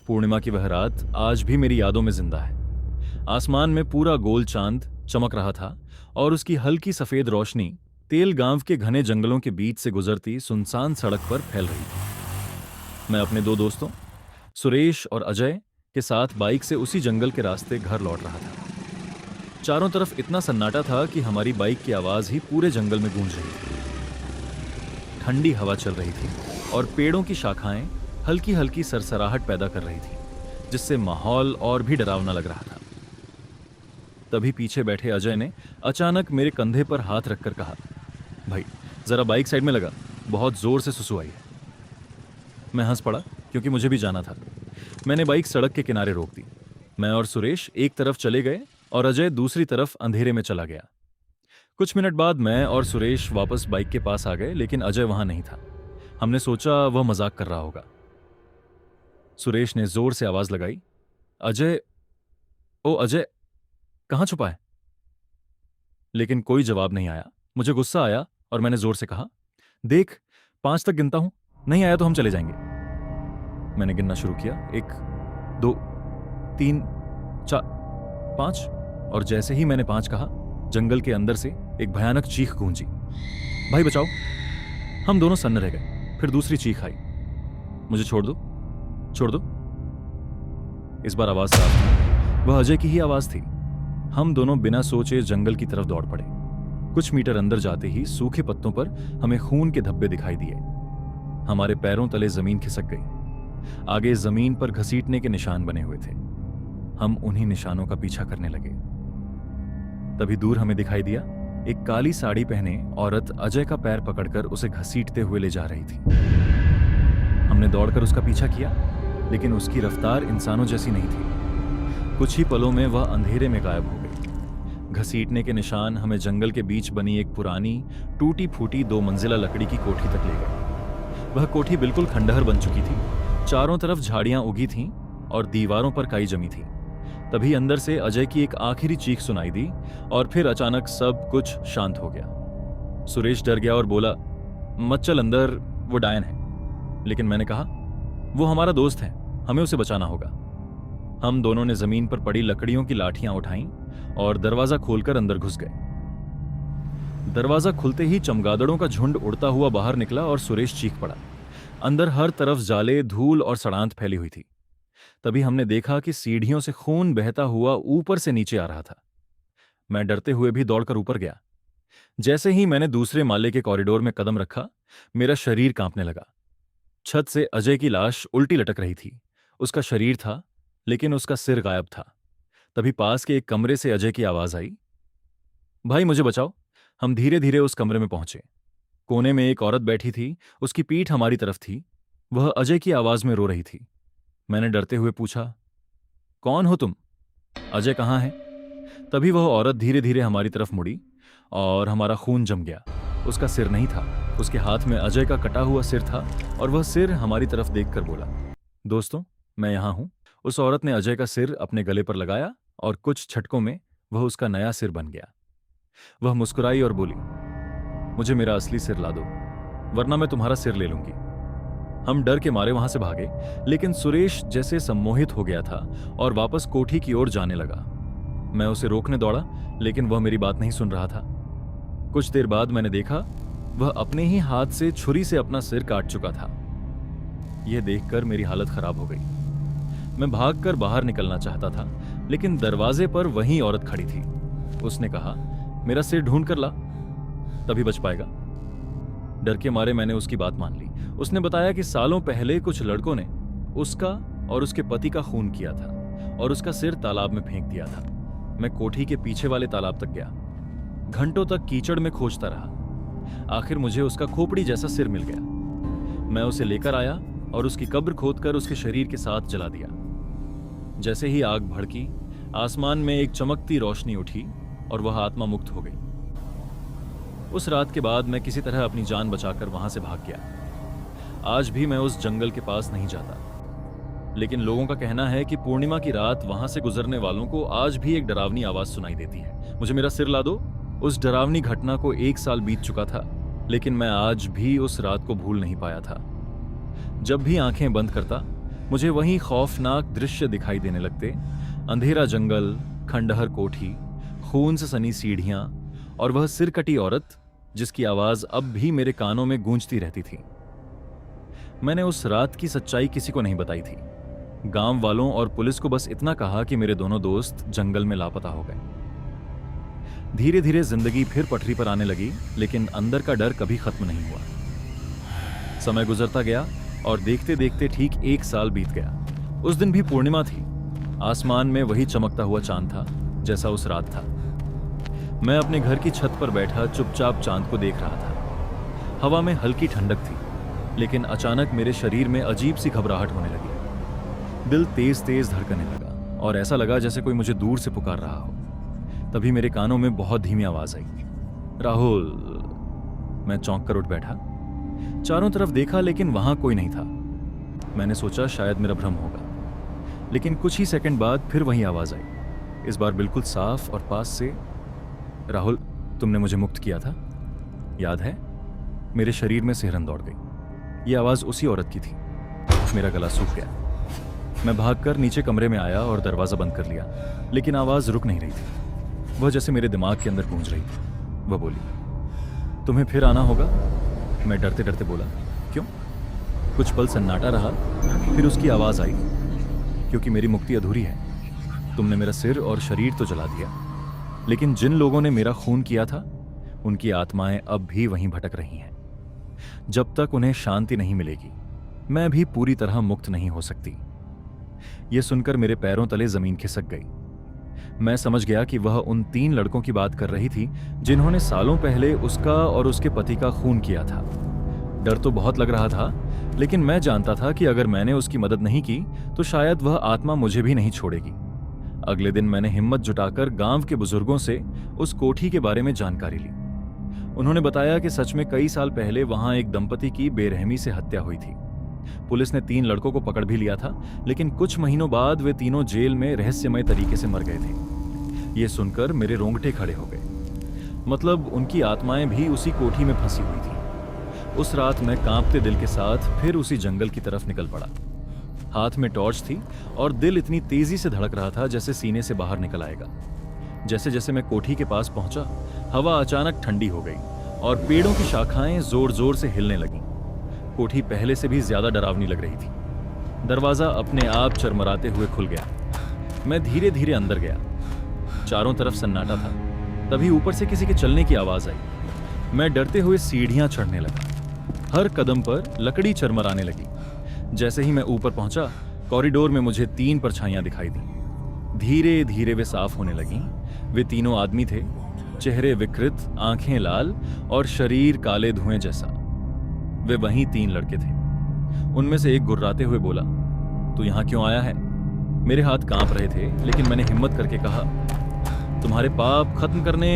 पूर्णिमा की वह रात आज भी मेरी यादों में जिंदा है। आसमान में पूरा गोल चांद चमक रहा था और उसकी हल्की सफेद रोशनी तेल गांव के घने जंगलों के बीच से गुजरती सुनसान सड़क पर फैल रही थी। मैं अपने दो दोस्तों सुरेश और अजय के साथ बाइक से उसी जंगल के रास्ते घर लौट रहा था। चारों तरफ इतना सन्नाटा था कि हमारी बाइक की आवाज ही पूरे जंगल में गूंज रही थी। ठंडी हवा चल रही थी और पेड़ों की शाखाएं हल्की हल्की सरसराहट पैदा कर रही थी, जिससे माहौल और भी डरावना लग रहा था। तभी पीछे बैठे अजय ने अचानक मेरे कंधे पर हाथ रखकर कहा, भाई जरा बाइक साइड में लगा, बहुत जोर से सुसु आई है। मैं हंस पड़ा क्योंकि मुझे भी जाना था। मैंने बाइक सड़क के किनारे रोक दी। मैं और सुरेश एक तरफ चले गए और अजय दूसरी तरफ अंधेरे में चला गया। कुछ मिनट बाद मैं और सुरेश वापस बाइक के पास आ गए, लेकिन अजय वहां नहीं था। हमने सोचा वह मजाक कर रहा होगा। सुरेश ने जोर से आवाज लगाई, अजय, ओ अजय, कहां छुपा है? लेकिन कोई जवाब नहीं आया। मुझे गुस्सा आया और मैंने जोर से कहा, देख 5 तक गिनता हूं, नहीं आया तो हम चले जाएंगे। मैंने गिनना शुरू किया, 1 2 3 4 5, और जैसे ही मैंने 5 कहा, जंगल के अंदर से एक भयानक चीख गूंजी, भाई बचाओ। हम दोनों सन्न रह गए। फिर दूसरी चीख आई, मुझे छोड़ दो, छोड़ दो। इस बार आवाज साफ थी, वह अजय की ही आवाज थी। हम दोनों बिना सोचे जंगल की तरफ दौड़ पड़े। कुछ मीटर अंदर जाते ही सूखे पत्तों पर हमें खून के धब्बे दिखाई दिए। हमारे पैरों तले जमीन खिसक गई। आगे जमीन पर घसीटने के निशान बने हुए थे। हम उन्हीं निशानों का पीछा करने लगे। तभी दूर हमें दिखाई दिया, एक काली साड़ी पहने औरत अजय का पैर पकड़कर उसे घसीटते हुए ले जा रही थी। हमने दौड़कर उसका पीछा किया, लेकिन उसकी रफ्तार इंसानों जैसी नहीं थी। कुछ ही पलों में वह अंधेरे में गायब हो गई। घसीटने के निशान हमें जंगल के बीच बनी एक पुरानी टूटी फूटी 2 मंजिला लकड़ी की कोठी तक ले गए। वह कोठी बिल्कुल खंडहर बन चुकी थी। चारों तरफ झाड़ियां उगी थीं और दीवारों पर काई जमी थी। तभी अंदर से अजय की एक आखिरी चीख सुनाई दी और फिर अचानक सब कुछ शांत हो गया। सुरेश डर गया और बोला, मत चल अंदर, वो डायन है। लेकिन मैंने कहा, वो हमारा दोस्त है, हमें उसे बचाना होगा। हम दोनों ने जमीन पर पड़ी लकड़ियों की लाठियां उठाईं और दरवाजा खोलकर अंदर घुस गए। दरवाजा खुलते ही चमगादड़ों का झुंड उड़ता हुआ बाहर निकला और सुरेश चीख पड़ा। अंदर हर तरफ जाले, धूल और सड़ांत फैली हुई थी। तभी हमने देखा कि सीढ़ियों से खून बहता हुआ ऊपर से नीचे आ रहा था। मैं डरते हुए भी दौड़कर ऊपर गया। जैसे ही मैंने दूसरे माले के कॉरिडोर में कदम रखा, मेरा शरीर कांपने लगा। छत से अजय की लाश उल्टी लटक रही थी। उसका शरीर था, लेकिन उसका सिर गायब था। तभी पास के एक कमरे से अजय की आवाज आई, भाई मुझे बचाओ। हम धीरे धीरे उस कमरे में पहुंचे। कोने में एक औरत बैठी थी, उसकी पीठ हमारी तरफ थी। वह अजय की आवाज में रो रही थी। मैंने डरते हुए पूछा, कौन हो तुम? अजय कहाँ है? तभी वह औरत धीरे धीरे हमारी तरफ मुड़ी और हमारा खून जम गया। उसका सिर नहीं था, उसके हाथ में अजय का कटा हुआ सिर था और वह सिर हमारी तरफ देखकर बोला, दोस्तों मैं यहां हूं। उस औरत ने अजय का सिर अपने गले पर लगाया और कुछ झटकों में वह उसका नया सिर बन गया। वह मुस्कुराई और बोली, मुझे मेरा असली सिर ला दो, वरना मैं तुम्हारा सिर ले लूंगी। हम डर के मारे वहां से भागे, लेकिन सुरेश जैसे सम्मोहित हो गया था और वापस कोठी की ओर जाने लगा। मैं उसे रोकने दौड़ा, लेकिन वह मेरी बात नहीं सुन रहा था। कुछ देर बाद मैंने देखा, वह अपने ही हाथ से छुरी से अपना सिर काट चुका था। यह देखकर मेरी हालत खराब हो गई। मैं भागकर बाहर निकलना चाहता था, लेकिन दरवाजे पर वही औरत खड़ी थी। उसने कहा, मेरा सिर ढूंढ कर ला, तभी बच पाएगा। डर के मारे मैंने उसकी बात मान ली। उसने बताया कि सालों पहले कुछ लड़कों ने उसका और उसके पति का खून किया था और उसका सिर तालाब में फेंक दिया था। मैं कोठी के पीछे वाले तालाब तक गया। घंटों तक कीचड़ में खोजता रहा। आखिर मुझे उसका खोपड़ी जैसा सिर मिल गया। मैं उसे लेकर आया और उसकी कब्र खोदकर उसके शरीर के साथ जला दिया। जैसे ही आग भड़की, आसमान में एक चमकती रोशनी उठी और वह आत्मा मुक्त हो गई। उस रात के बाद मैं किसी तरह अपनी जान बचाकर वहां से भाग गया। आज भी मैं उस जंगल के पास नहीं जाता, लेकिन लोगों का कहना है कि पूर्णिमा की रात वहां से गुजरने वालों को आज भी एक डरावनी आवाज सुनाई देती है, मुझे मेरा सिर ला दो। उस डरावनी घटना को 1 साल बीत चुका था, लेकिन मैं आज भी उस रात को भूल नहीं पाया था। जब भी आंखें बंद करता, मुझे वही खौफनाक दृश्य दिखाई देने लगते। अंधेरा जंगल, खंडहर कोठी, खून से सनी सीढ़ियां और वह सिरकटी औरत जिसकी आवाज अब भी मेरे कानों में गूंजती रहती थी। मैंने उस रात की सच्चाई किसी को नहीं बताई थी। गांव वालों और पुलिस को बस इतना कहा कि मेरे दोनों दोस्त जंगल में लापता हो गए। धीरे धीरे जिंदगी फिर पटरी पर आने लगी, लेकिन अंदर का डर कभी खत्म नहीं हुआ। समय गुजरता गया और देखते देखते ठीक 1 साल बीत गया। उस दिन भी पूर्णिमा थी। आसमान में वही चमकता हुआ चांद था जैसा उस रात था। मैं अपने घर की छत पर बैठा चुपचाप चांद को देख रहा था। हवा में हल्की ठंडक थी, लेकिन अचानक मेरे शरीर में अजीब सी घबराहट होने लगी। दिल तेज तेज धड़कने लगा और ऐसा लगा जैसे कोई मुझे दूर से पुकार रहा हो। तभी मेरे कानों में बहुत धीमी आवाज आई, राहुल। मैं चौंक कर उठ बैठा, चारों तरफ देखा, लेकिन वहां कोई नहीं था। मैंने सोचा शायद मेरा भ्रम होगा, लेकिन कुछ ही सेकंड बाद फिर वही आवाज आई, इस बार बिल्कुल साफ और पास से, राहुल, तुमने मुझे मुक्त किया था, याद है? मेरे शरीर में सिहरन दौड़ गई। यह आवाज उसी औरत की थी। मेरा गला सूख गया। मैं भागकर नीचे कमरे में आया और दरवाजा बंद कर लिया, लेकिन आवाज रुक नहीं रही थी। वह जैसे मेरे दिमाग के अंदर गूंज रही थी। वह बोली, तुम्हें फिर आना होगा। मैं डरते डरते बोला, क्यों? कुछ पल सन्नाटा रहा, फिर उसकी आवाज आई, क्योंकि मेरी मुक्ति अधूरी है। तुमने मेरा सिर और शरीर तो जला दिया, लेकिन जिन लोगों ने मेरा खून किया था उनकी आत्माएं अब भी वहीं भटक रही हैं। जब तक उन्हें शांति नहीं मिलेगी, मैं भी पूरी तरह मुक्त नहीं हो सकती। यह सुनकर मेरे पैरों तले जमीन खिसक गई। मैं समझ गया कि वह उन 3 लड़कों की बात कर रही थी जिन्होंने सालों पहले उसका और उसके पति का खून किया था। डर तो बहुत लग रहा था, लेकिन मैं जानता था कि अगर मैंने उसकी मदद नहीं की तो शायद वह आत्मा मुझे भी नहीं छोड़ेगी। अगले दिन मैंने हिम्मत जुटाकर गांव के बुजुर्गों से उस कोठी के बारे में जानकारी ली। उन्होंने बताया कि सच में कई साल पहले वहां एक दंपति की बेरहमी से हत्या हुई थी। पुलिस ने 3 लड़कों को पकड़ भी लिया था, लेकिन कुछ महीनों बाद वे तीनों जेल में रहस्यमय तरीके से मर गए थे। ये सुनकर मेरे रोंगटे खड़े हो गए। मतलब उनकी आत्माएं भी उसी कोठी में फंसी हुई थी। उस रात मैं कांपते दिल के साथ फिर उसी जंगल की तरफ निकल पड़ा। हाथ में टॉर्च थी और दिल इतनी तेजी से धड़क रहा था जैसे सीने से बाहर निकल आएगा। जैसे जैसे मैं कोठी के पास पहुंचा, हवा अचानक ठंडी हो गई और पेड़ों की शाखाएं जोर जोर से हिलने लगीं। कोठी पहले से भी ज्यादा डरावनी लग रही थी। दरवाजा अपने आप चरमराते हुए खुल गया। मैं धीरे धीरे अंदर गया। चारों तरफ सन्नाटा था। तभी ऊपर से किसी के चलने की आवाज आई। मैं डरते हुए सीढ़ियां चढ़ने लगा। हर कदम पर लकड़ी चरमराने लगी। जैसे ही मैं ऊपर पहुंचा, कॉरिडोर में मुझे 3 परछाइयां दिखाई दी। धीरे धीरे वे साफ होने लगीं। वे तीनों आदमी थे, चेहरे विकृत, आंखें लाल और शरीर काले धुएं जैसा। वे वहीं 3 लड़के थे। उनमें से एक गुर्राते हुए बोला, तू यहां क्यों आया है? मेरे हाथ कांप रहे थे, लेकिन मैंने हिम्मत करके कहा, तुम्हारे पाप खत्म करने।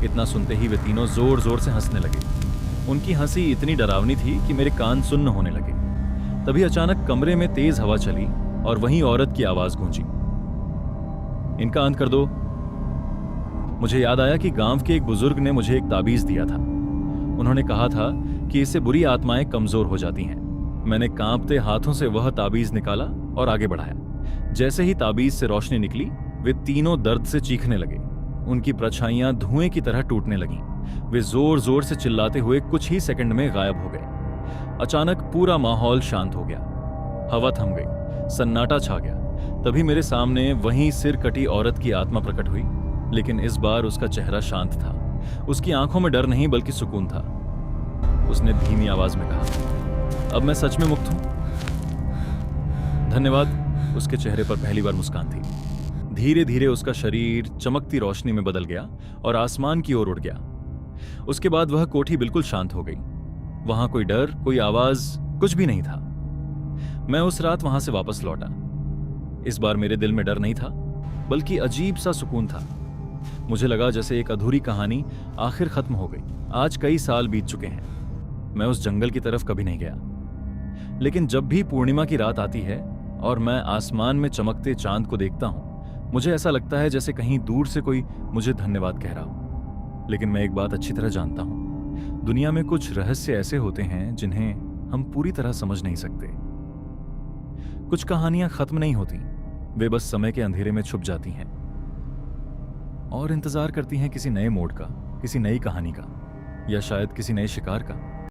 इतना सुनते ही वे तीनों जोर जोर से हंसने लगे। उनकी हंसी इतनी डरावनी थी कि मेरे कान सुन्न होने लगे। तभी अचानक कमरे में तेज हवा चली और वहीं औरत की आवाज गूंजी, इनका अंत कर दो। मुझे याद आया कि गांव के एक बुजुर्ग ने मुझे एक ताबीज दिया था। उन्होंने कहा था कि इससे बुरी आत्माएं कमजोर हो जाती हैं। मैंने कांपते हाथों से वह ताबीज निकाला और आगे बढ़ाया। जैसे ही ताबीज से रोशनी निकली, वे तीनों दर्द से चीखने लगे। उनकी परछाइयां धुएं की तरह टूटने लगीं। वे जोर जोर से चिल्लाते हुए कुछ ही सेकंड में गायब हो गए। अचानक पूरा माहौल शांत हो गया। हवा थम गई, सन्नाटा छा गया। तभी मेरे सामने वहीं सिर कटी औरत की आत्मा प्रकट हुई, लेकिन इस बार उसका चेहरा शांत था। उसकी आंखों में डर नहीं बल्कि सुकून था। उसने धीमी आवाज में कहा, अब मैं सच में मुक्त हूं। धन्यवाद। उसके चेहरे पर पहली बार मुस्कान थी। धीरे धीरे उसका शरीर चमकती रोशनी में बदल गया और आसमान की ओर उड़ गया। उसके बाद वह कोठी बिल्कुल शांत हो गई। वहां कोई डर, कोई आवाज, कुछ भी नहीं था। मैं उस रात वहां से वापस लौटा। इस बार मेरे दिल में डर नहीं था, बल्कि अजीब सा सुकून था। मुझे लगा जैसे एक अधूरी कहानी आखिर खत्म हो गई। आज कई साल बीत चुके हैं। मैं उस जंगल की तरफ कभी नहीं गया, लेकिन जब भी पूर्णिमा की रात आती है और मैं आसमान में चमकते चांद को देखता हूं, मुझे ऐसा लगता है जैसे कहीं दूर से कोई मुझे धन्यवाद कह रहा हो। लेकिन मैं एक बात अच्छी तरह जानता हूं, दुनिया में कुछ रहस्य ऐसे होते हैं जिन्हें हम पूरी तरह समझ नहीं सकते। कुछ कहानियां खत्म नहीं होती, वे बस समय के अंधेरे में छुप जाती हैं और इंतजार करती हैं किसी नए मोड़ का, किसी नई कहानी का, या शायद किसी नए शिकार का।